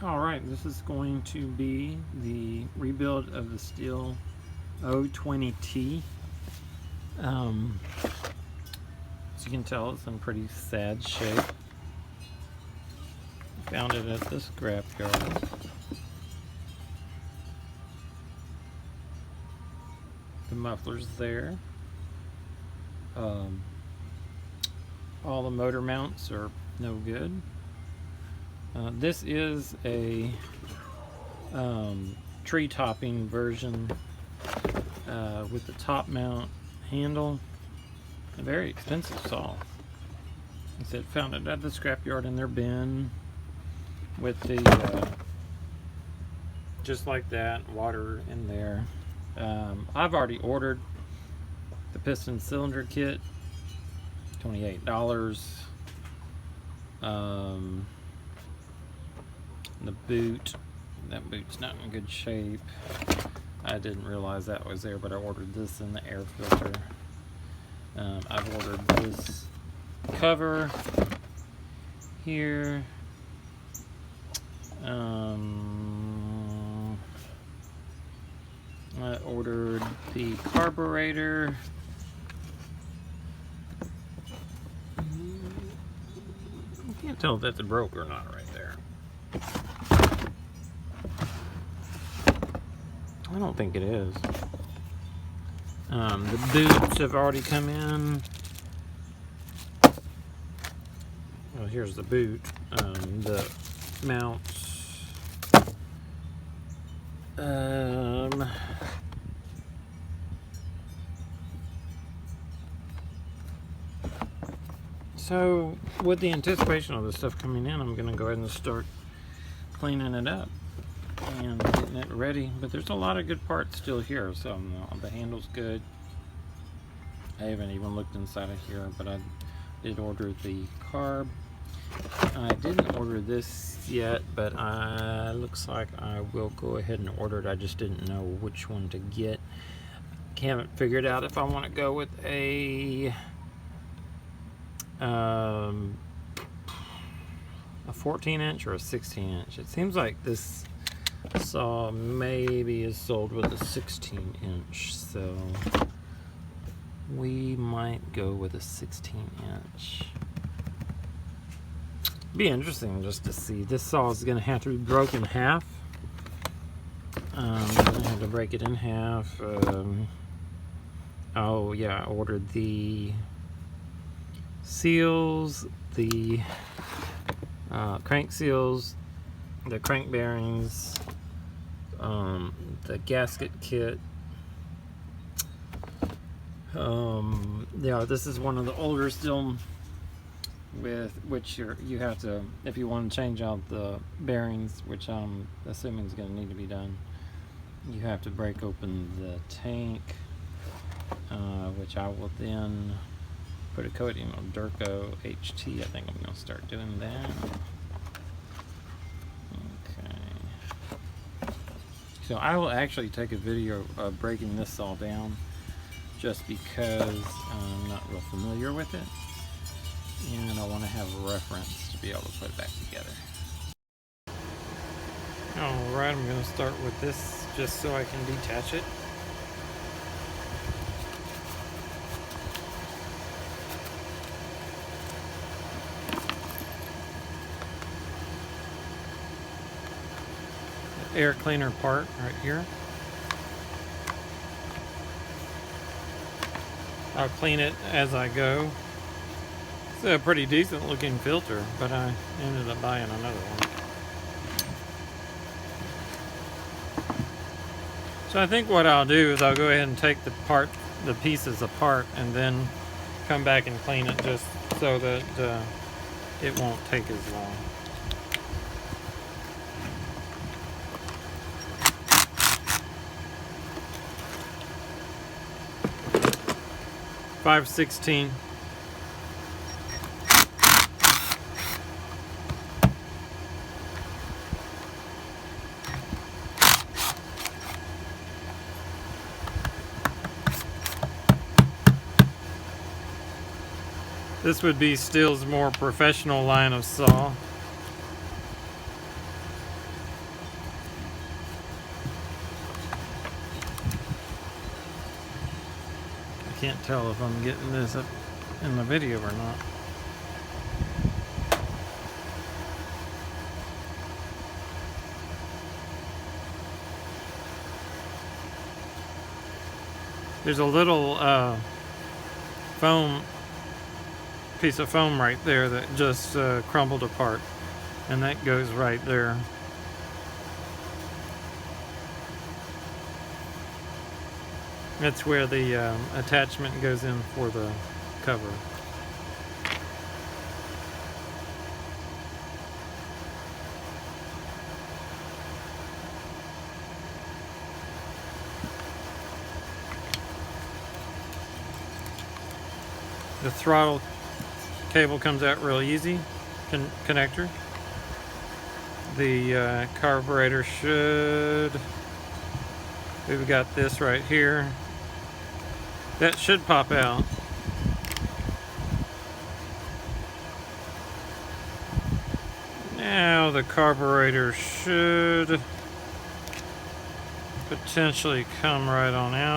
Alright, this is going to be the rebuild of the Stihl ms200t. As you can tell, it's in pretty sad shape. Found it at the scrapyard. The muffler's there. All the motor mounts are no good. This is a tree topping version with the top mount handle. A very expensive saw. Like I said, found it at the scrapyard in their bin with the just like that, water in there. I've already ordered the piston cylinder kit, $28. The boot, that boot's not in good shape. I didn't realize that was there, but I ordered this in the air filter. I've ordered this cover here. I ordered the carburetor. I can't tell if that's broke or not right there. I don't think it is. The boots have already come in. Well, here's the boot. The mounts. So, with the anticipation of this stuff coming in, I'm going to go ahead and start cleaning it up and getting it ready. But there's a lot of good parts still here. So the handle's good. I haven't even looked inside of here, but I did order the carb. I didn't order this yet, but looks like I will go ahead and order it. I just didn't know which one to get. Haven't figured out if I want to go with a 14-inch or a 16-inch. It seems like this saw maybe is sold with a 16-inch, so we might go with a 16-inch. Be interesting just to see. This saw is going to have to be broken in half. I'm going to have to break it in half. Oh yeah, I ordered the seals, the crank seals, the crank bearings, the gasket kit. Yeah, this is one of the older Stihl, with which you have to, if you want to change out the bearings, which I'm assuming is going to need to be done, you have to break open the tank, which I will then put a coating on Durco HT. I think I'm going to start doing that. Okay. So I will actually take a video of breaking this saw down, just because I'm not real familiar with it, and I want to have a reference to be able to put it back together. Alright, I'm going to start with this just so I can detach it. The air cleaner part right here. I'll clean it as I go. It's a pretty decent looking filter, but I ended up buying another one. So I think what I'll do is I'll go ahead and take the pieces apart, and then come back and clean it, just so that it won't take as long. .5/16. This would be Stihl's more professional line of saw. can't tell if I'm getting this up in the video or not. There's a little piece of foam right there that just crumbled apart, and that goes right there. That's where the attachment goes in for the cover. The throttle cable comes out real easy, connector. The carburetor should, we've got this right here. That should pop out. Now the carburetor should potentially come right on out.